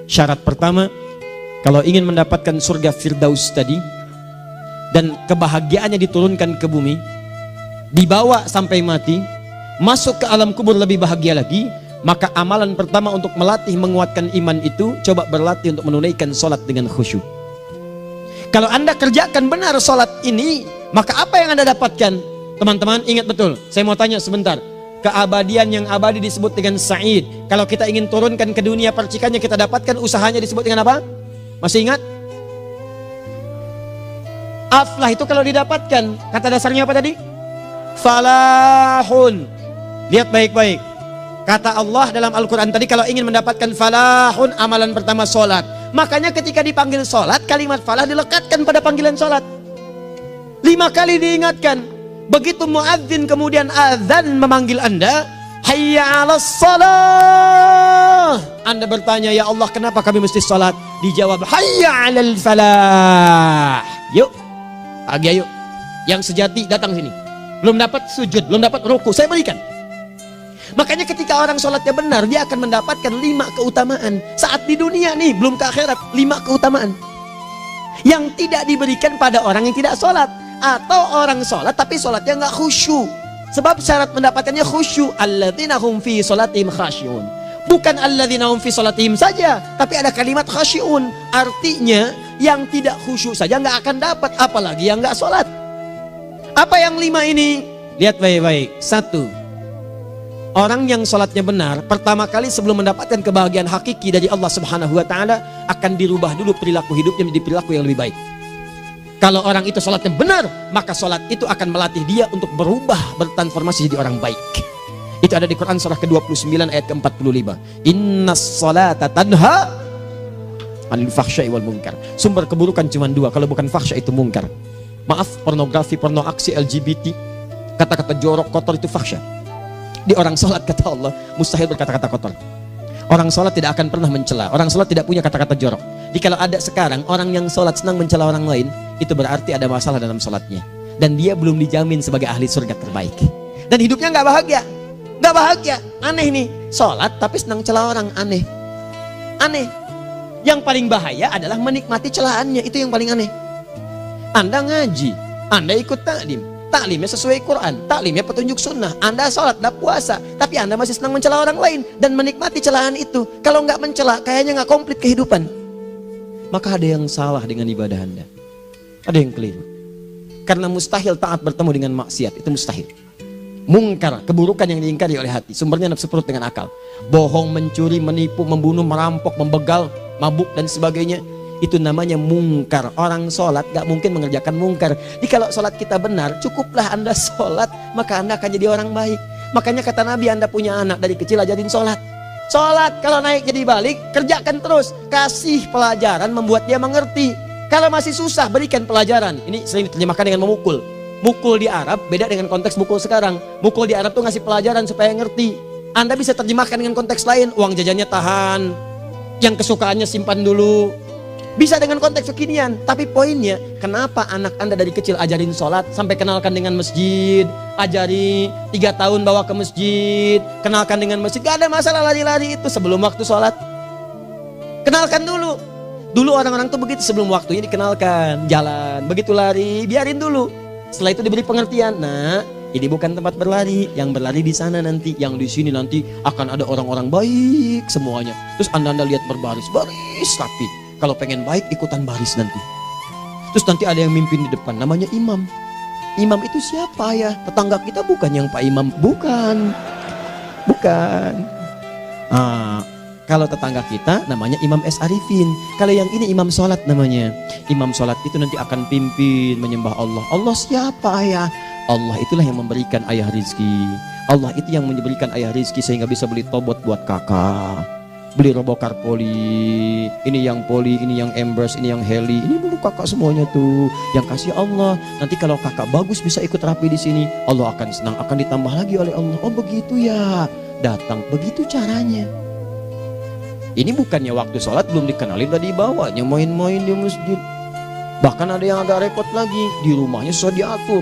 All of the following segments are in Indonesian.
Syarat pertama, kalau ingin mendapatkan surga Firdaus tadi dan kebahagiaannya diturunkan ke bumi, dibawa sampai mati, masuk ke alam kubur lebih bahagia lagi, maka amalan pertama untuk melatih menguatkan iman itu, coba berlatih untuk menunaikan sholat dengan khusyuk. Kalau Anda kerjakan benar sholat ini, maka apa yang Anda dapatkan? Teman-teman ingat betul, saya mau tanya sebentar. Keabadian yang abadi disebut dengan sa'id. Kalau kita ingin turunkan ke dunia percikannya kita dapatkan, usahanya disebut dengan apa? Masih ingat? Aflah itu kalau didapatkan, kata dasarnya apa tadi? Falahun. Lihat baik-baik. Kata Allah dalam Al-Quran tadi, kalau ingin mendapatkan falahun, amalan pertama sholat. Makanya ketika dipanggil sholat, kalimat falah dilekatkan pada panggilan sholat. 5 kali diingatkan. Begitu muadzin kemudian azan memanggil Anda, hayya 'alas shalah. Anda bertanya, ya Allah kenapa kami mesti sholat? Dijawab, hayya 'alal falah. Yuk, pagi ayo. Yang sejati datang sini. Belum dapat sujud, belum dapat ruku, saya berikan. Makanya ketika orang sholatnya benar, dia akan mendapatkan 5 keutamaan. Saat di dunia nih, belum ke akhirat, 5 keutamaan yang tidak diberikan pada orang yang tidak sholat. Atau orang sholat tapi sholatnya nggak khusyuk. Sebab syarat mendapatkannya khusyuk. Alladzina hum fi sholatihim khasyi'un. Bukan alladzina hum fi sholatihim saja, tapi ada kalimat khasyi'un. Artinya yang tidak khusyuk saja nggak akan dapat, apalagi yang nggak sholat. Apa yang 5 ini? Lihat baik-baik. 1. Orang yang sholatnya benar, pertama kali sebelum mendapatkan kebahagiaan hakiki dari Allah Subhanahu wa Ta'ala, akan dirubah dulu perilaku hidupnya menjadi perilaku yang lebih baik. Kalau orang itu sholatnya benar, maka sholat itu akan melatih dia untuk berubah, bertransformasi jadi orang baik. Itu ada di Quran surah ke-29 ayat ke-45. Innas sholata tanha 'anil fahsya'i wal munkar. Sumber keburukan cuma 2, kalau bukan fahsya itu munkar. Maaf, pornografi, porno aksi, LGBT, kata-kata jorok, kotor itu fahsya. Di orang sholat kata Allah, mustahil berkata-kata kotor. Orang sholat tidak akan pernah mencela. Orang sholat tidak punya kata-kata jorok. Jadi kalau ada sekarang orang yang sholat senang mencela orang lain, itu berarti ada masalah dalam sholatnya. Dan dia belum dijamin sebagai ahli surga terbaik. Dan hidupnya nggak bahagia. Nggak bahagia. Aneh nih. Sholat tapi senang celah orang. Aneh. Aneh. Yang paling bahaya adalah menikmati celahannya. Itu yang paling aneh. Anda ngaji. Anda ikut taklim. Taklimnya sesuai Quran. Taklimnya petunjuk sunnah. Anda sholat, Anda puasa. Tapi Anda masih senang mencela orang lain. Dan menikmati celahan itu. Kalau nggak mencela, kayaknya nggak komplit kehidupan. Maka ada yang salah dengan ibadah Anda. Ada yang keliru. Karena mustahil taat bertemu dengan maksiat. Itu mustahil. Mungkar, keburukan yang diingkari oleh hati. Sumbernya nafsu perut dengan akal. Bohong, mencuri, menipu, membunuh, merampok, membegal, mabuk dan sebagainya. Itu namanya mungkar. Orang sholat gak mungkin mengerjakan mungkar. Jadi kalau sholat kita benar, cukuplah Anda sholat, maka Anda akan jadi orang baik. Makanya kata Nabi, Anda punya anak dari kecil ajarin sholat. Sholat kalau naik jadi balik, kerjakan terus. Kasih pelajaran membuat dia mengerti. Kalau masih susah, berikan pelajaran. Ini sering diterjemahkan dengan memukul. Mukul di Arab beda dengan konteks mukul sekarang. Mukul di Arab tuh ngasih pelajaran supaya ngerti. Anda bisa terjemahkan dengan konteks lain. Uang jajannya tahan, yang kesukaannya simpan dulu. Bisa dengan konteks kekinian. Tapi poinnya, kenapa anak Anda dari kecil ajarin sholat, sampai kenalkan dengan masjid, ajari 3 tahun bawa ke masjid, kenalkan dengan masjid. Gak ada masalah lari-lari itu sebelum waktu sholat. Kenalkan dulu. Dulu orang-orang tuh begitu, sebelum waktunya dikenalkan, jalan, begitu lari, biarin dulu. Setelah itu diberi pengertian. Nah, ini bukan tempat berlari, yang berlari di sana nanti, yang di sini nanti akan ada orang-orang baik semuanya. Terus anda lihat berbaris, baris rapi. Kalau pengen baik ikutan baris nanti. Terus nanti ada yang mimpin di depan, namanya imam. Imam itu siapa ya? Tetangga kita bukan yang Pak Imam, bukan. Kalau tetangga kita namanya Imam S. Arifin. Kalau yang ini imam sholat namanya. Imam sholat itu nanti akan pimpin menyembah Allah. Allah siapa ya? Allah itulah yang memberikan ayah rizki. Allah itu yang memberikan ayah rizki sehingga bisa beli tobot buat kakak, beli robokar poli. Ini yang poli, ini yang embers, ini yang heli. Ini dulu kakak semuanya tuh. Yang kasih Allah. Nanti kalau kakak bagus bisa ikut rapi di sini. Allah akan senang, akan ditambah lagi oleh Allah. Oh begitu ya. Datang, begitu caranya. Ini bukannya waktu sholat belum dikenalin tadi bawanya main-main di masjid. Bahkan ada yang agak repot lagi, di rumahnya susah diatur,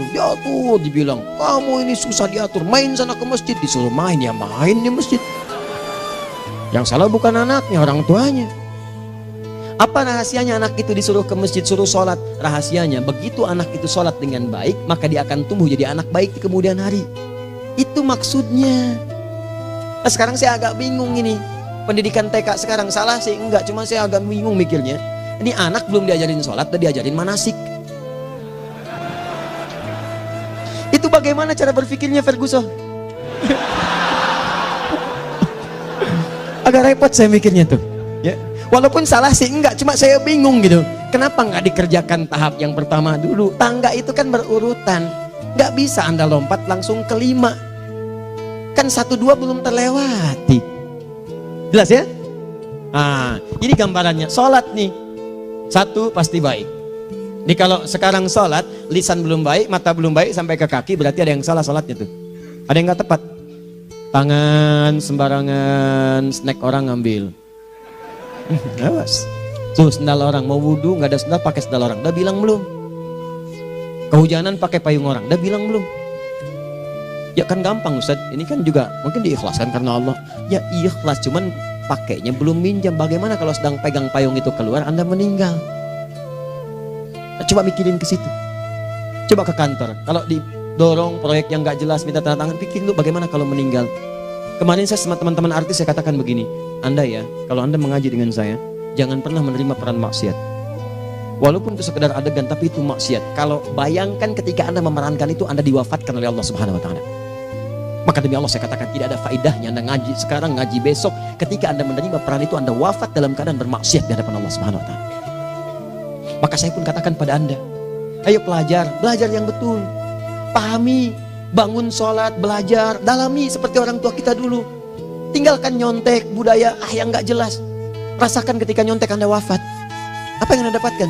dibilang kamu ini susah diatur, main sana ke masjid. Disuruh main, ya main di masjid. Yang salah bukan anaknya, orang tuanya. Apa rahasianya anak itu disuruh ke masjid, suruh sholat? Rahasianya, begitu anak itu sholat dengan baik, maka dia akan tumbuh jadi anak baik di kemudian hari. Itu maksudnya. Nah, sekarang saya agak bingung ini. Pendidikan TK sekarang salah sih? Enggak, cuma saya agak bingung mikirnya. Ini anak belum diajarin sholat, udah diajarin manasik. Itu bagaimana cara berpikirnya Ferguson? Agak repot saya mikirnya tuh. Ya. Walaupun salah sih enggak, cuma saya bingung gitu. Kenapa nggak dikerjakan tahap yang pertama dulu? Tangga itu kan berurutan. Nggak bisa Anda lompat langsung ke 5. Kan 1, 2 belum terlewati. Jelas ya? Nah, ini gambarannya. Sholat nih. 1 pasti baik. Ini kalau sekarang sholat, lisan belum baik, mata belum baik, sampai ke kaki, berarti ada yang salah sholatnya tuh. Ada yang nggak tepat. Tangan sembarangan, snack orang ngambil. Awas. Tuh sendal orang, mau wudhu nggak ada sendal, pakai sendal orang. Udah bilang belum? Kehujanan pakai payung orang. Udah bilang belum? Ya kan gampang Ustaz. Ini kan juga mungkin diikhlaskan karena Allah. Ya ikhlas, cuman pakainya belum minjam. Bagaimana kalau sedang pegang payung itu keluar, Anda meninggal? Coba mikirin ke situ. Coba ke kantor. Kalau didorong proyek yang nggak jelas, minta tanda tangan, pikirin dulu bagaimana kalau meninggal. Kemarin saya sama teman-teman artis saya katakan begini. Anda ya, kalau Anda mengaji dengan saya, jangan pernah menerima peran maksiat. Walaupun itu sekedar adegan, tapi itu maksiat. Kalau bayangkan ketika Anda memerankan itu, Anda diwafatkan oleh Allah Subhanahu Wa Taala. Maka demi Allah saya katakan tidak ada faedahnya Anda ngaji sekarang, ngaji besok. Ketika Anda menerima peran itu, Anda wafat dalam keadaan bermaksiat di hadapan Allah Subhanahu Wa Taala. Maka saya pun katakan pada Anda, ayo belajar yang betul. Pahami, bangun sholat, belajar, dalami seperti orang tua kita dulu. Tinggalkan nyontek, budaya yang gak jelas. Rasakan ketika nyontek Anda wafat. Apa yang Anda dapatkan?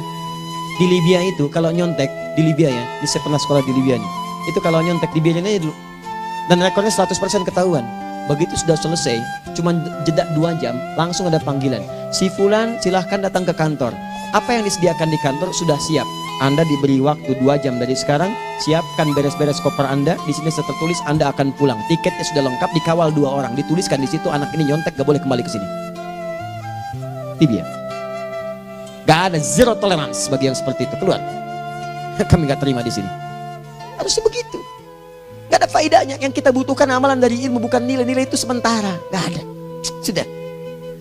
Di Libya itu, kalau nyontek, di Libya ya, saya pernah sekolah di Libya nih. Itu kalau nyontek, dibiarin aja dulu. Dan rekornya 100% ketahuan. Begitu sudah selesai, cuma jeda 2 jam, langsung ada panggilan. Si Fulan silahkan datang ke kantor. Apa yang disediakan di kantor sudah siap. Anda diberi waktu 2 jam dari sekarang, siapkan beres-beres koper Anda. Di sini tertulis Anda akan pulang. Tiketnya sudah lengkap, dikawal 2 orang. Dituliskan di situ anak ini nyontek gak boleh kembali ke sini. Libya. Gak ada, zero tolerance bagi yang seperti itu. Keluar. Kami gak terima di sini. Harusnya begitu. Gak ada faedahnya. Yang kita butuhkan amalan dari ilmu, bukan nilai-nilai itu sementara. Gak ada. Sudah.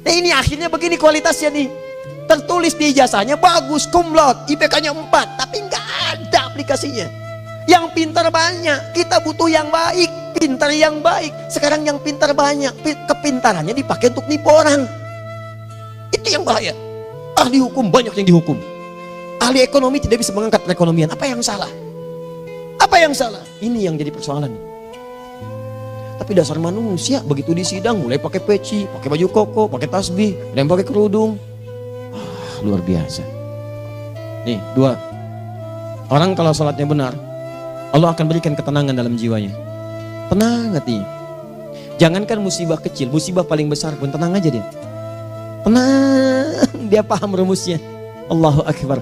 Nah ini akhirnya begini kualitasnya nih. Tertulis di ijazahnya bagus, cum laude, IPK-nya 4, tapi nggak ada aplikasinya. Yang pintar banyak, kita butuh yang baik, pintar yang baik. Sekarang yang pintar banyak, kepintarannya dipakai untuk nipu orang. Itu yang bahaya. Ahli hukum banyak yang dihukum. Ahli ekonomi tidak bisa mengangkat perekonomian. Apa yang salah? Apa yang salah? Ini yang jadi persoalan. Tapi dasar manusia, begitu di sidang mulai pakai peci, pakai baju koko, pakai tasbih, dan pakai kerudung. Luar biasa. Nih 2. Orang kalau sholatnya benar, Allah akan berikan ketenangan dalam jiwanya. Tenang hatinya. Jangankan musibah kecil, musibah paling besar pun tenang aja dia. Tenang, dia paham rumusnya. Allahu Akbar.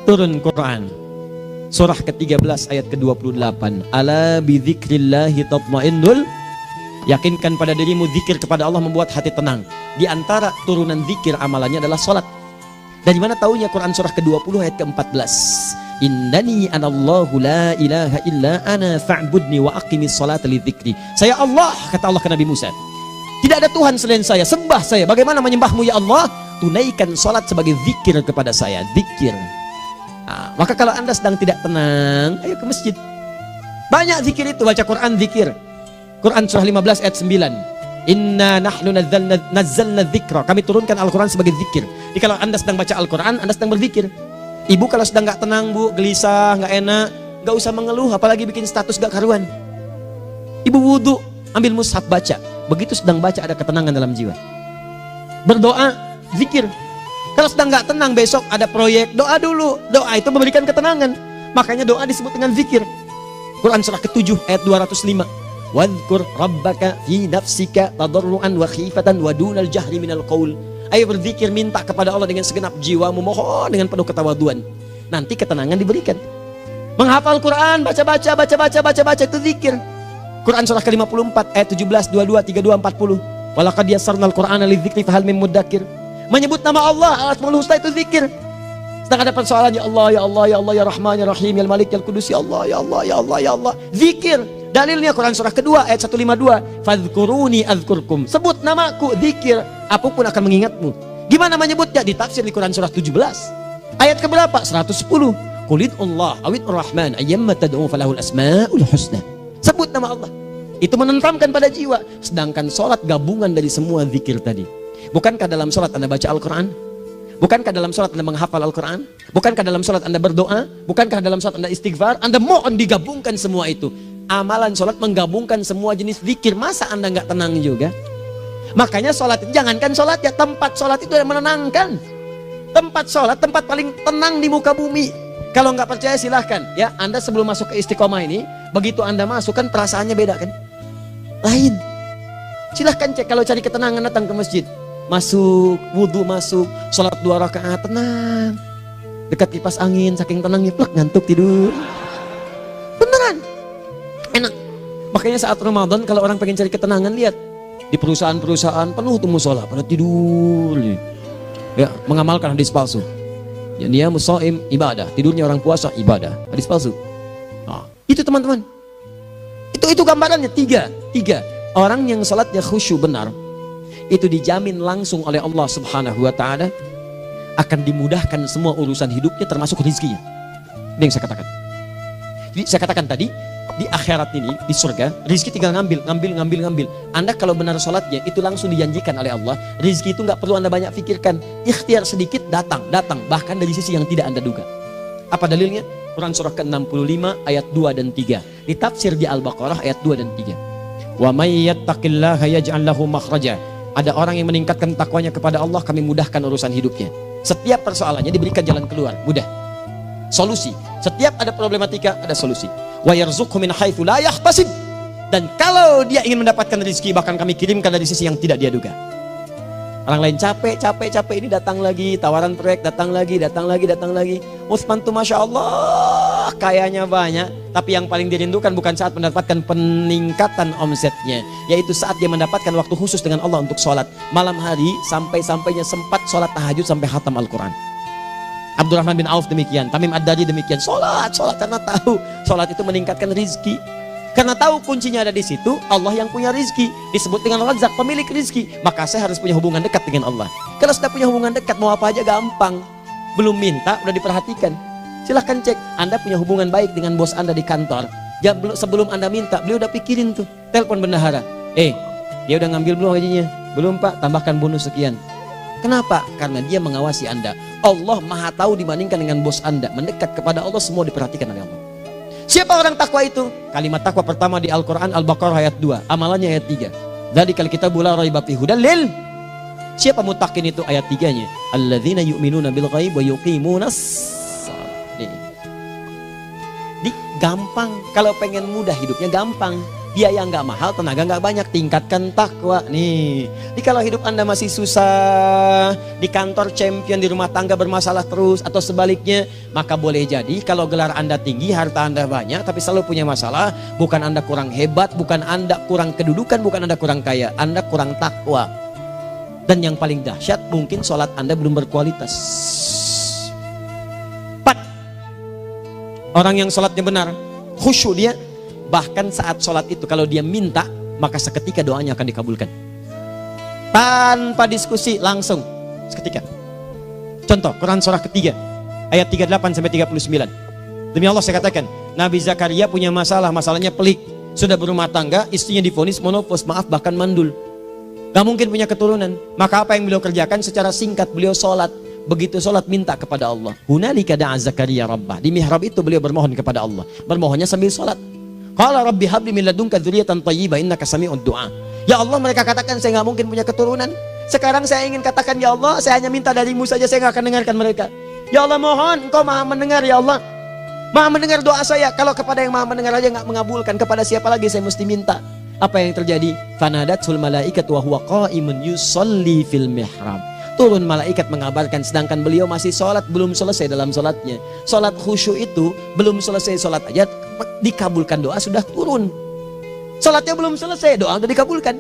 Turun Quran. Surah ke-13 ayat ke-28. Ala bidzikrillahi tatmainnul. Yakinkan pada dirimu, zikir kepada Allah membuat hati tenang. Di antara turunan zikir amalannya adalah sholat. Dan dimana taunya Quran surah ke-20 ayat ke-14. Innani anallahu la ilaha illa ana fa'budni wa aqimis salata li dzikri. Saya Allah, kata Allah ke Nabi Musa. Tidak ada Tuhan selain saya, sembah saya. Bagaimana menyembahmu ya Allah? Tunaikan salat sebagai zikir kepada saya, zikir. Nah, maka kalau Anda sedang tidak tenang, ayo ke masjid. Banyak zikir itu, baca Quran zikir. Quran surah 15 ayat 9. Inna nahnu nazzalna dzikra. Kami turunkan Al-Quran sebagai zikir. Jadi kalau Anda sedang baca Al-Quran, Anda sedang berzikir. Ibu kalau sedang gak tenang, Bu, gelisah, gak enak, gak usah mengeluh, apalagi bikin status gak karuan. Ibu wudhu, ambil mushaf baca. Begitu sedang baca ada ketenangan dalam jiwa. Berdoa, zikir. Kalau sedang gak tenang, besok ada proyek, doa dulu. Doa itu memberikan ketenangan. Makanya doa disebut dengan zikir. Quran surah ke-7 ayat 205. Wadhkur rabbaka fi nafsika tadarruan wa khifatan wa dunal jahri minal qaul. Ayo berzikir, minta kepada Allah dengan segenap jiwamu, mohon dengan penuh ketawaduan. Nanti ketenangan diberikan. Menghafal Quran, baca itu zikir. Quran surah ke-54 ayat 17, 22, 32, 40. Walaqad yassarnal Qur'ana lidzikri fahal mim mudzakir. Menyebut nama Allah, Asmaul Husna itu zikir. Sedang ada persoalan, ya Allah, ya Allah, ya Allah, ya Rahman, ya Rahim, ya Malik, ya Kudus, ya Allah, ya Allah, ya Allah, ya Allah. Zikir. Dalilnya Quran surah kedua ayat 152. Fadhkuruni azkurkum. Sebut namaku, zikir. Apapun akan mengingatmu. Gimana menyebutnya? Ditafsir di Quran surah 17. Ayat keberapa? 110. Qulid Allah awid Rahman ayyamma tad'u falahul asmaul husna. Sebut nama Allah. Itu menenteramkan pada jiwa. Sedangkan sholat gabungan dari semua zikir tadi. Bukankah dalam sholat Anda baca Al-Quran? Bukankah dalam sholat Anda menghafal Al-Quran? Bukankah dalam sholat Anda berdoa? Bukankah dalam sholat Anda istighfar? Anda mohon digabungkan semua itu. Amalan sholat menggabungkan semua jenis zikir. Masa Anda nggak tenang juga? Makanya sholat, jangankan sholat ya, tempat sholat itu yang menenangkan. Tempat sholat, tempat paling tenang di muka bumi. Kalau nggak percaya silahkan ya, Anda sebelum masuk ke Istiqomah ini, begitu Anda masuk kan perasaannya beda kan? Lain. Silahkan cek, kalau cari ketenangan datang ke masjid. Masuk, wudhu masuk, sholat 2 rakaat tenang. Dekat kipas angin, saking tenangnya plek ngantuk tidur. Beneran, enak. Makanya saat Ramadan kalau orang pengen cari ketenangan, lihat di perusahaan-perusahaan penuh tuh musola pada tidur. Ya, mengamalkan hadis palsu. Ya, dia musoim ibadah, tidurnya orang puasa ibadah, hadis palsu. Nah, itu teman-teman. Itu gambarannya tiga. Orang yang salatnya khusyuk benar, itu dijamin langsung oleh Allah Subhanahu wa Ta'ala akan dimudahkan semua urusan hidupnya termasuk rezekinya. Ini yang saya katakan. Jadi saya katakan tadi, di akhirat ini, di surga, rezeki tinggal ngambil. Anda kalau benar sholatnya, itu langsung dijanjikan oleh Allah. Rezeki itu nggak perlu Anda banyak pikirkan. Ikhtiar sedikit, datang. Bahkan dari sisi yang tidak Anda duga. Apa dalilnya? Quran surah ke-65 ayat 2 dan 3. Ditafsir di Al-Baqarah ayat 2 dan 3. Wa may yattaqillaha yaj'al lahu makhraja. Ada orang yang meningkatkan takwanya kepada Allah, kami mudahkan urusan hidupnya. Setiap persoalannya diberikan jalan keluar, mudah. Solusi. Setiap ada problematika, ada solusi. Wa yarzuqhu min haitsu la yahtasib. Dan kalau dia ingin mendapatkan rezeki, bahkan kami kirimkan dari sisi yang tidak dia duga. Orang lain capek ini datang lagi, tawaran proyek datang lagi. Utsman tuh Masya Allah, kayanya banyak. Tapi yang paling dirindukan bukan saat mendapatkan peningkatan omsetnya, yaitu saat dia mendapatkan waktu khusus dengan Allah untuk sholat. Malam hari sampai-sampainya sempat sholat tahajud sampai khatam Al-Quran. Abdurrahman bin Auf demikian, Tamim Ad-Dari demikian. Sholat karena tahu sholat itu meningkatkan rizki. Karena tahu kuncinya ada di situ, Allah yang punya rizki. Disebut dengan Razak, pemilik rizki. Maka saya harus punya hubungan dekat dengan Allah. Kalau sudah punya hubungan dekat, mau apa aja gampang. Belum minta, udah diperhatikan. Silahkan cek, Anda punya hubungan baik dengan bos Anda di kantor. Ya, sebelum Anda minta, beliau udah pikirin tuh. Telepon bendahara. Dia udah ngambil belum gajinya? Belum Pak, tambahkan bonus sekian. Kenapa? Karena dia mengawasi Anda. Allah maha tahu dibandingkan dengan bos Anda. Mendekat kepada Allah, semua diperhatikan oleh Allah. Siapa orang takwa itu? Kalimat takwa pertama di Al-Quran Al-Baqarah ayat 2, amalannya ayat 3. Dzalikal kitabu la raiba fihi hudal lil. Siapa muttaqin itu? Ayat 3-nya. Alladzina yu'minuna bil ghaib wa yuqimunas shalah. Gampang. Kalau pengen mudah hidupnya gampang. Biaya nggak mahal, tenaga nggak banyak, tingkatkan takwa. Jadi kalau hidup Anda masih susah, di kantor champion, di rumah tangga bermasalah terus, atau sebaliknya, maka boleh jadi kalau gelar Anda tinggi, harta Anda banyak, tapi selalu punya masalah. Bukan Anda kurang hebat, bukan Anda kurang kedudukan, bukan Anda kurang kaya, Anda kurang takwa. Dan yang paling dahsyat, mungkin sholat Anda belum berkualitas. 4. Orang yang sholatnya benar, khusyuk dia. Bahkan saat sholat itu kalau dia minta, maka seketika doanya akan dikabulkan. Tanpa diskusi, langsung seketika. Contoh, Quran surah ketiga ayat 38-39. Demi Allah saya katakan, Nabi Zakaria punya masalahnya pelik. Sudah berumah tangga, istrinya divonis monopos, maaf bahkan mandul. Gak mungkin punya keturunan. Maka apa yang beliau kerjakan? Secara singkat beliau sholat. Begitu sholat minta kepada Allah. Hunalika da'a Zakaria rabbah. Di mihrab itu beliau bermohon kepada Allah. Bermohonnya sambil sholat. Qala rabbi habli min ladunka dzurriyyatan thayyibah innaka sami'ud du'a. Ya Allah, mereka katakan saya nggak mungkin punya keturunan. Sekarang saya ingin katakan, ya Allah, saya hanya minta darimu saja, saya nggak akan dengarkan mereka. Ya Allah, mohon Engkau maha mendengar, ya Allah. Maha mendengar doa saya. Kalau kepada yang maha mendengar aja nggak mengabulkan, kepada siapa lagi saya mesti minta? Apa yang terjadi? Fanadatul malaikatu wa huwa qa'imun yusalli fil mihrab. Turun malaikat mengabarkan, sedangkan beliau masih sholat, belum selesai dalam sholatnya. Sholat khusyuk itu belum selesai sholat aja dikabulkan, doa sudah turun. Sholatnya belum selesai, doa sudah dikabulkan.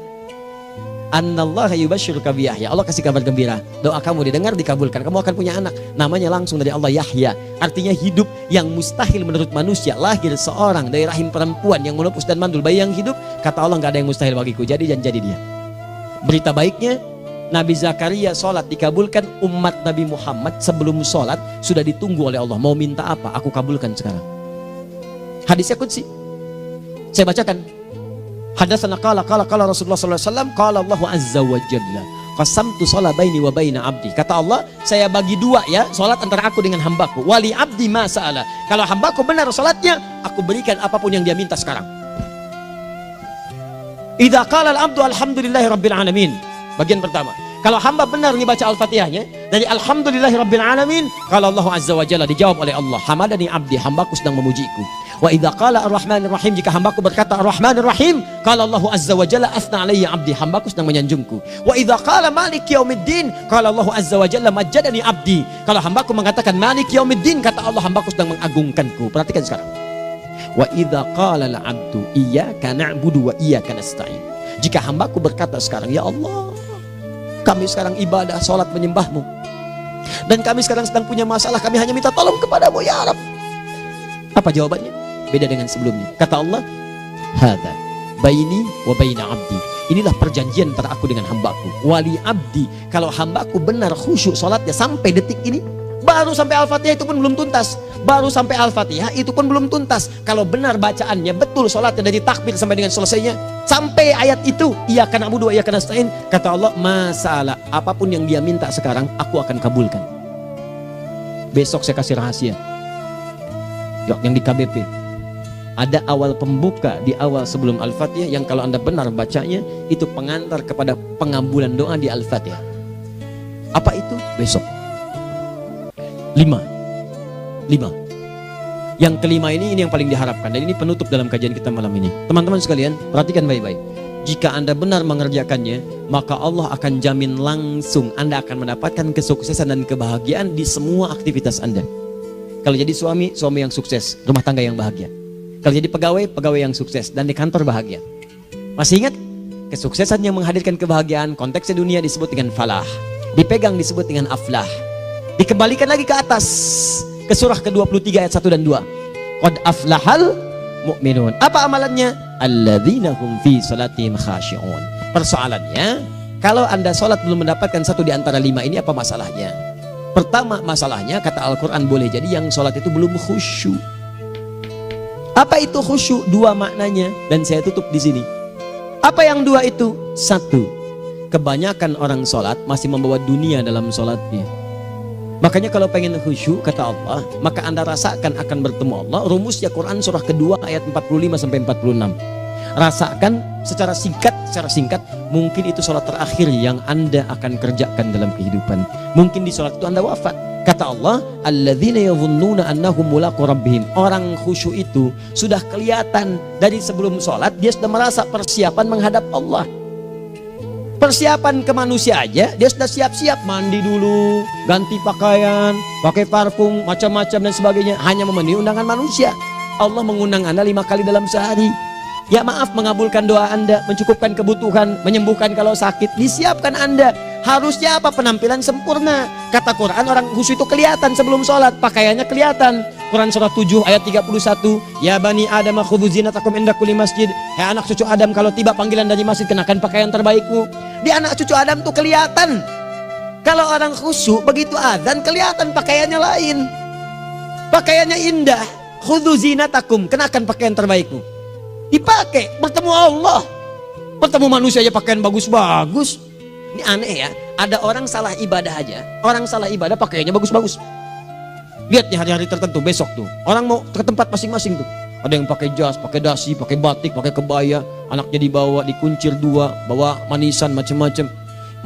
Annallaha yubashshiruka bi Yahya. Allah kasih kabar gembira. Doa kamu didengar, dikabulkan. Kamu akan punya anak. Namanya langsung dari Allah Yahya. Artinya hidup yang mustahil menurut manusia. Lahir seorang dari rahim perempuan yang menepus dan mandul, bayi yang hidup. Kata Allah, nggak ada yang mustahil bagiku. Jadi dan jadi dia. Berita baiknya, Nabi Zakaria sholat dikabulkan. Umat Nabi Muhammad sebelum sholat sudah ditunggu oleh Allah. Mau minta apa? Aku kabulkan sekarang. Hadisnya qudsi. Saya bacakan. Hadatsana qala Rasulullah sallallahu alaihi wasallam qala Allah azza wa jalla qasamtu shalah baini wa baina abdi. Kata Allah, saya bagi dua ya salat antara aku dengan hambaku. Wali abdi ma sa'ala. Kalau hambaku benar salatnya, aku berikan apapun yang dia minta sekarang. Idza qala al-abdu alhamdulillahi rabbil alamin. Bagian pertama. Kalau hamba benar membaca Al-Fatihahnya dari alhamdulillahi rabbil alamin, kalau Allah azza wa jalla dijawab oleh Allah, hamadani abdi, hambaku sedang memujiku. Wa idza qala ar-rahmanir rahim, jika hambaku berkata ar-rahmanir rahim, kalau Allah azza wa jalla asna alayya abdi, hambaku sedang menyanjungku. Wa idza qala maliki yaumiddin, kalau Allah azza wa jalla majjadani abdi, kalau hambaku mengatakan maliki yaumiddin, kata Allah hambaku sedang mengagungkanku. Perhatikan sekarang. Wa idza qala al-abdu iyyaka na'budu wa iyyaka nasta'in, jika hambaku berkata sekarang, ya Allah, kami sekarang ibadah, sholat menyembahmu, dan kami sekarang sedang punya masalah, kami hanya minta tolong kepadamu ya Rabb. Apa jawabannya? Beda dengan sebelumnya. Kata Allah, hadza baini wa baina abdi. Inilah perjanjian antara aku dengan hambaku. Wali abdi, kalau hambaku benar khusyuk sholatnya sampai detik ini, baru sampai Al-Fatihah itu pun belum tuntas. Baru sampai Al-Fatihah itu pun belum tuntas. Kalau benar bacaannya, betul sholatnya dari takbir sampai dengan selesainya, sampai ayat itu, iyyaka na'budu wa iyyaka nasta'in, kata Allah, masalah apapun yang dia minta sekarang, aku akan kabulkan. Besok saya kasih rahasia. Yang di KBP ada awal pembuka di awal sebelum Al-Fatihah, yang kalau Anda benar bacanya, itu pengantar kepada pengambulan doa di Al-Fatihah. Apa itu? Besok. 5. Yang kelima ini yang paling diharapkan, dan ini penutup dalam kajian kita malam ini. Teman-teman sekalian, perhatikan baik-baik. Jika Anda benar mengerjakannya, maka Allah akan jamin langsung Anda akan mendapatkan kesuksesan dan kebahagiaan di semua aktivitas Anda. Kalau jadi suami, suami yang sukses, rumah tangga yang bahagia. Kalau jadi pegawai, pegawai yang sukses, dan di kantor bahagia. Masih ingat? Kesuksesan yang menghadirkan kebahagiaan, konteksnya dunia disebut dengan falah, dipegang disebut dengan aflah. Dikembalikan lagi ke atas, ke surah ke-23 ayat 1 dan 2. Qad aflahal mu'minun. Apa amalannya? Alladzina hum fi salatihim khashi'un. Persoalannya, kalau Anda sholat belum mendapatkan satu di antara 5 ini, apa masalahnya? Pertama masalahnya, kata Al-Quran, boleh jadi yang sholat itu belum khusyuk. Apa itu khusyuk? 2 maknanya, dan saya tutup di sini. Apa yang 2 itu? 1, kebanyakan orang sholat masih membawa dunia dalam sholatnya. Makanya kalau pengen khusyuk, kata Allah, maka Anda rasakan akan bertemu Allah. Rumusnya Quran surah kedua ayat 45 sampai 46. Rasakan secara singkat, mungkin itu sholat terakhir yang Anda akan kerjakan dalam kehidupan. Mungkin di sholat itu Anda wafat. Kata Allah, alladzina yadhunnuna annahum mulaqu rabbihim. Orang khusyuk itu sudah kelihatan dari sebelum sholat, dia sudah merasa persiapan menghadap Allah. Persiapan ke manusia aja, dia sudah siap-siap, mandi dulu, ganti pakaian, pakai parfum, macam-macam dan sebagainya, hanya memenuhi undangan manusia. Allah mengundang Anda 5 kali dalam sehari. Ya maaf, mengabulkan doa Anda, mencukupkan kebutuhan, menyembuhkan kalau sakit, disiapkan Anda. Harusnya apa? Penampilan sempurna. Kata Quran, orang khusyuk itu kelihatan sebelum sholat, pakaiannya kelihatan. Quran surah 7 ayat 31, ya bani Adam khudzu zinatakum inda kulli masjid. Hai anak cucu Adam, kalau tiba panggilan dari masjid, kenakan pakaian terbaikmu. Di anak cucu Adam tuh kelihatan. Kalau orang khusyuk, begitu azan kelihatan pakaiannya lain. Pakaiannya indah. Khudzu zinatakum, kenakan pakaian terbaikmu. Dipakai, bertemu Allah. Bertemu manusia aja pakaian bagus-bagus. Ini aneh ya, ada orang salah ibadah aja. Orang salah ibadah pakaiannya bagus-bagus. Lihat nih hari-hari tertentu, besok tuh orang mau ke tempat masing-masing tuh. Ada yang pakai jas, pakai dasi, pakai batik, pakai kebaya, anaknya dibawa, dikuncir 2, bawa manisan macam-macam.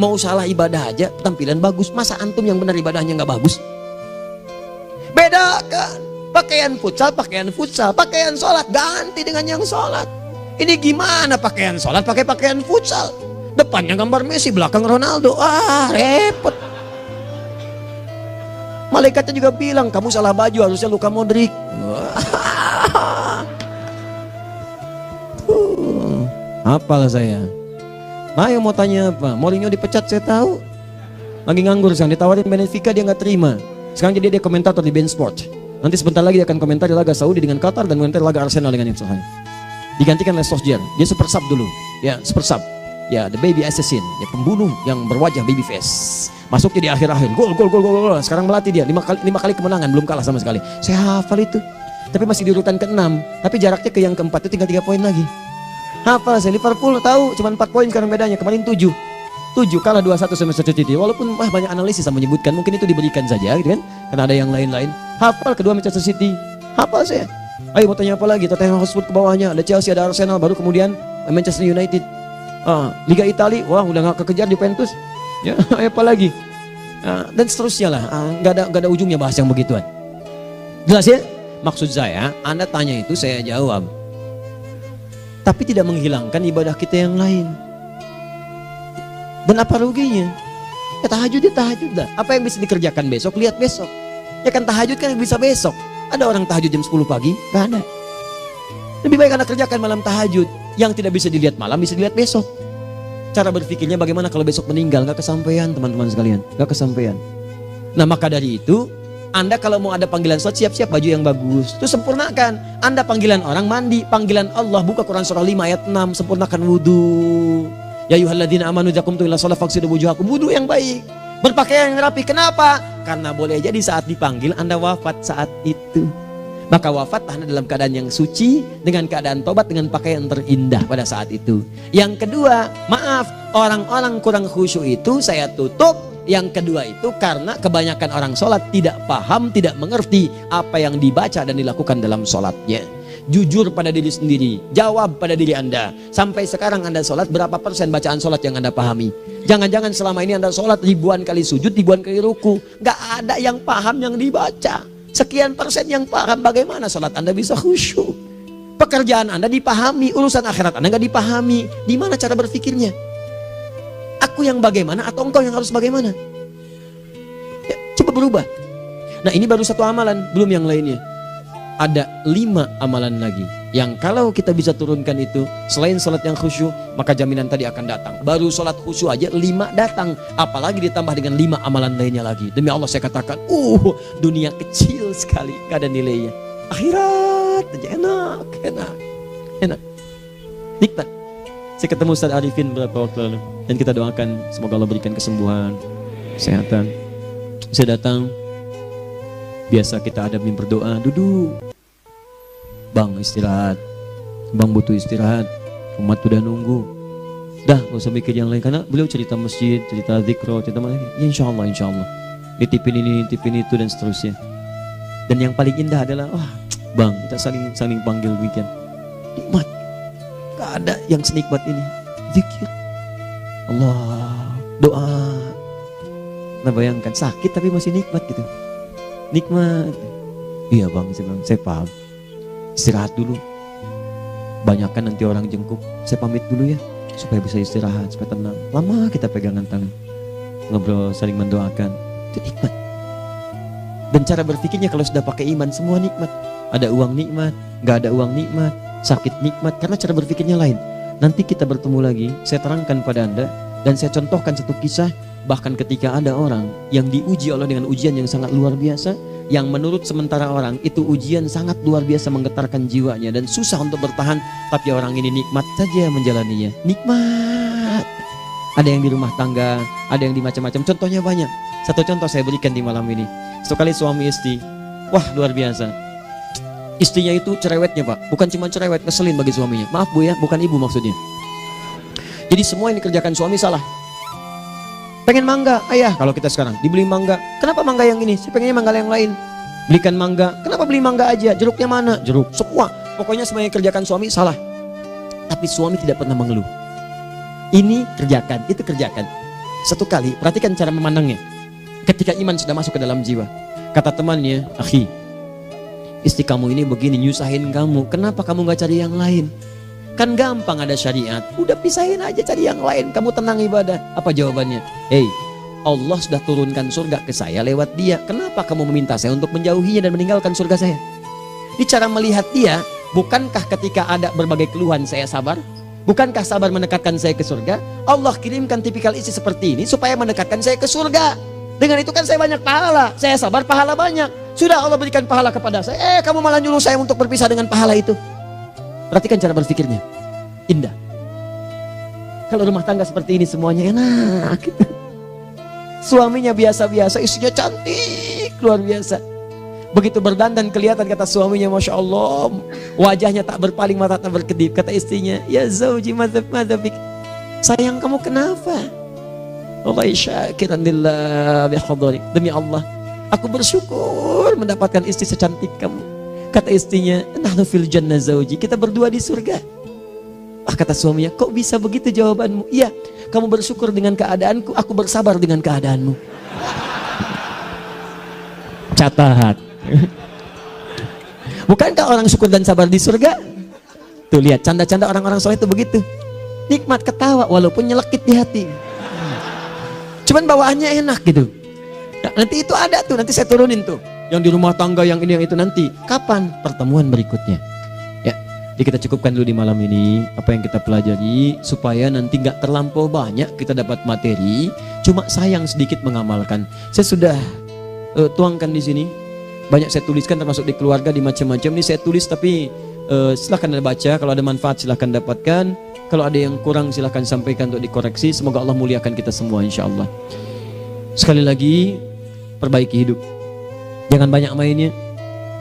Mau salah ibadah aja, tampilan bagus. Masa antum yang benar ibadahnya nggak bagus? Bedakan pakaian futsal, pakaian sholat ganti dengan yang sholat. Ini gimana pakaian sholat pakai pakaian futsal? Depannya gambar Messi, belakang Ronaldo. Repot. Malaikatnya juga bilang, kamu salah baju, harusnya Luka Modric. Apalah saya. Ayo mau tanya apa? Mourinho dipecat saya tahu. Lagi nganggur sekarang, ditawarin Benfica dia nggak terima. Sekarang jadi dia komentator di beIN Sport. Nanti sebentar lagi dia akan komentar di laga Saudi dengan Qatar dan komentar laga Arsenal dengan Al-Hilal. Digantikan oleh Solskjaer. Dia super sub dulu. Ya, super sub. Ya, the baby assassin, ya pembunuh yang berwajah baby face. Masuknya di akhir-akhir, gol. Sekarang melatih dia 5 kali kemenangan, belum kalah sama sekali. Saya hafal itu. Tapi masih di urutan ke-6. Tapi jaraknya ke yang keempat itu tinggal 3 poin lagi. Hafal saya, Liverpool tahu cuma 4 poin sekarang bedanya. Kemarin 7 kalah 2-1 sama Manchester City. Walaupun banyak analisis yang menyebutkan mungkin itu diberikan saja gitu kan. Karena ada yang lain-lain. Hafal kedua Manchester City. Hafal saya. Ayo mau tanya apa lagi? Tottenham Hotspur ke bawahnya, ada Chelsea, ada Arsenal, baru kemudian Manchester United. Liga Italia, wah udah gak kekejar Juventus. Ya, apa lagi? Dan seterusnya lah. Gak ada ujungnya bahas yang begituan. Jelas ya? Maksud saya, Anda tanya itu saya jawab. Tapi tidak menghilangkan ibadah kita yang lain. Dan apa ruginya? Ya tahajud dah. Apa yang bisa dikerjakan besok, lihat besok. Ya kan tahajud kan bisa besok. Ada orang tahajud jam 10 pagi? Gak ada. Lebih baik Anda kerjakan malam tahajud. Yang tidak bisa dilihat malam bisa dilihat besok. Cara berpikirnya bagaimana kalau besok meninggal? Gak kesampaian teman-teman sekalian. Gak kesampaian. Nah maka dari itu Anda kalau mau ada panggilan sholat, siap-siap baju yang bagus. Itu sempurnakan. Anda panggilan orang mandi, panggilan Allah, buka Quran surah 5 ayat 6, sempurnakan wudu. Ya ayyuhalladzina amanu idza qumtum ila shalah faghsilu wujuhakum, wudu yang baik. Berpakaian yang rapi. Kenapa? Karena boleh jadi saat dipanggil Anda wafat saat itu. Maka wafat Anda dalam keadaan yang suci, dengan keadaan tobat, dengan pakaian terindah pada saat itu. Yang kedua, maaf, orang-orang kurang khusyuk itu saya tutup. Yang kedua itu karena kebanyakan orang sholat tidak paham, tidak mengerti apa yang dibaca dan dilakukan dalam sholatnya. Jujur pada diri sendiri, jawab pada diri Anda. Sampai sekarang Anda sholat, berapa persen bacaan sholat yang Anda pahami? Jangan-jangan selama ini Anda sholat ribuan kali sujud, ribuan kali ruku. Gak ada yang paham yang dibaca. Sekian persen yang paham, bagaimana sholat Anda bisa khusyuk? Pekerjaan Anda dipahami, urusan akhirat Anda gak dipahami. Di mana cara berpikirnya? Aku yang bagaimana atau engkau yang harus bagaimana? Ya, coba berubah. Nah ini baru satu amalan, belum yang lainnya. Ada 5 amalan lagi yang kalau kita bisa turunkan itu, selain sholat yang khusyuk, maka jaminan tadi akan datang. Baru sholat khusyuk aja 5 datang, apalagi ditambah dengan 5 amalan lainnya lagi. Demi Allah saya katakan, dunia kecil sekali, gak ada nilainya. Akhirat aja enak, nikmat. Saya ketemu Ustaz Arifin beberapa waktu lalu, dan kita doakan semoga Allah berikan kesembuhan, kesehatan. Saya datang, biasa kita adamin berdoa, duduk. Bang istirahat, bang butuh istirahat, umat udah nunggu. Dah gak usah mikir yang lain, karena beliau cerita masjid, cerita zikro, cerita mana lagi. Ya insya Allah, nitipin ini, nitipin itu dan seterusnya. Dan yang paling indah adalah, bang kita saling panggil weekend. Nikmat, gak ada yang senikmat ini. Zikir, Allah, doa. Nah bayangkan sakit tapi masih nikmat gitu. Nikmat. Iya bang, saya paham. Istirahat dulu. Banyakkan nanti orang jengkuk. Saya pamit dulu ya, supaya bisa istirahat, supaya tenang. Lama kita pegangan tangan, ngobrol, saling mendoakan. Itu nikmat. Dan cara berpikirnya kalau sudah pakai iman, semua nikmat. Ada uang nikmat, gak ada uang nikmat, sakit nikmat. Karena cara berpikirnya lain. Nanti kita bertemu lagi, saya terangkan pada Anda. Dan saya contohkan satu kisah. Bahkan ketika ada orang yang diuji Allah dengan ujian yang sangat luar biasa, yang menurut sementara orang itu ujian sangat luar biasa menggetarkan jiwanya dan susah untuk bertahan, tapi orang ini nikmat saja menjalaninya. Nikmat. Ada yang di rumah tangga, ada yang di macam-macam. Contohnya banyak. Satu contoh saya berikan di malam ini. Sekali suami istri, wah luar biasa. Istrinya itu cerewetnya Pak, bukan cuma cerewet, ngeselin bagi suaminya. Maaf Bu ya, bukan ibu maksudnya. Jadi semua yang dikerjakan suami salah. Pengen mangga, ayah kalau kita sekarang dibeli mangga. Kenapa mangga yang ini? Saya pengennya mangga yang lain. Belikan mangga. Kenapa beli mangga aja? Jeruknya mana? Jeruk. Semua. Pokoknya semua yang kerjakan suami salah. Tapi suami tidak pernah mengeluh. Ini kerjakan, itu kerjakan. Satu kali, perhatikan cara memandangnya. Ketika iman sudah masuk ke dalam jiwa. Kata temannya, akhi, istri kamu ini begini, nyusahin kamu. Kenapa kamu gak cari yang lain? Kan gampang ada syariat. Udah pisahin aja cari yang lain. Kamu tenang ibadah. Apa jawabannya? Allah sudah turunkan surga ke saya lewat dia. Kenapa kamu meminta saya untuk menjauhinya dan meninggalkan surga saya? Ini cara melihat dia. Bukankah ketika ada berbagai keluhan saya sabar? Bukankah sabar mendekatkan saya ke surga? Allah kirimkan tipikal istri seperti ini supaya mendekatkan saya ke surga. Dengan itu kan saya banyak pahala. Saya sabar, pahala banyak. Sudah Allah berikan pahala kepada saya. Kamu malah nyuruh saya untuk berpisah dengan pahala itu. Perhatikan cara berpikirnya. Indah. Kalau rumah tangga seperti ini semuanya enak. Suaminya biasa-biasa, istrinya cantik, luar biasa. Begitu berdandan kelihatan kata suaminya, Masya Allah, wajahnya tak berpaling, mata tak berkedip. Kata istrinya, ya zauji madzabik, sayang kamu kenapa? Wallahi syakiran lillah bihadari, demi Allah aku bersyukur mendapatkan istri secantik kamu. Kata istrinya, nahnu fil jannah zauji, kita berdua di surga. Kata suaminya, kok bisa begitu jawabanmu? Iya, kamu bersyukur dengan keadaanku, aku bersabar dengan keadaanmu. Catat. Bukankah orang syukur dan sabar di surga? Tuh lihat, canda-canda orang-orang soleh itu begitu. Nikmat ketawa walaupun nyelekit di hati. Cuman bawaannya enak gitu. Nah, nanti itu ada tuh, nanti saya turunin tuh. Yang di rumah tangga, yang ini, yang itu nanti. Kapan? Pertemuan berikutnya. Ya, jadi kita cukupkan dulu di malam ini apa yang kita pelajari supaya nanti nggak terlampau banyak kita dapat materi. Cuma sayang sedikit mengamalkan. Saya sudah tuangkan di sini. Banyak saya tuliskan termasuk di keluarga, di macam-macam. Ini saya tulis tapi silahkan Anda baca. Kalau ada manfaat silahkan dapatkan. Kalau ada yang kurang silahkan sampaikan untuk dikoreksi. Semoga Allah muliakan kita semua insya Allah. Sekali lagi, perbaiki hidup. Jangan banyak mainnya.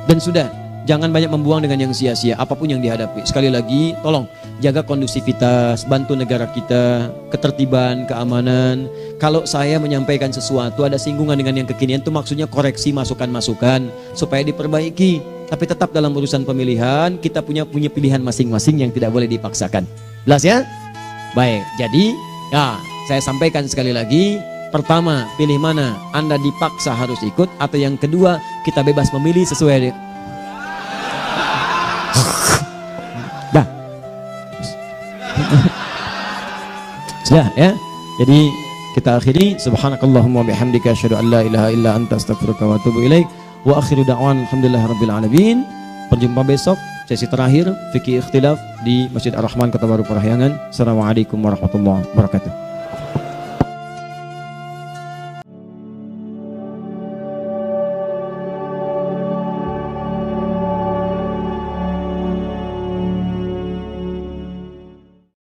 Dan sudah, jangan banyak membuang dengan yang sia-sia apapun yang dihadapi. Sekali lagi, tolong jaga kondusivitas, bantu negara kita, ketertiban, keamanan. Kalau saya menyampaikan sesuatu ada singgungan dengan yang kekinian, itu maksudnya koreksi masukan-masukan supaya diperbaiki. Tapi tetap dalam urusan pemilihan kita punya pilihan masing-masing yang tidak boleh dipaksakan. Jelas ya? Baik, jadi ya saya sampaikan sekali lagi. Pertama, pilih mana? Anda dipaksa harus ikut, atau yang kedua kita bebas memilih sesuai. Dah. Sudah ya. Jadi kita akhiri, subhanakallahumma bihamdika asyhadu an la ilaha illa anta astaghfiruka wa atubu ilaik. Wa akhiru da'wan alhamdulillahirabbil alamin. Berjumpa besok sesi terakhir fikih ikhtilaf di Masjid Ar-Rahman Kota Baru Parahyangan. Assalamualaikum warahmatullahi wabarakatuh.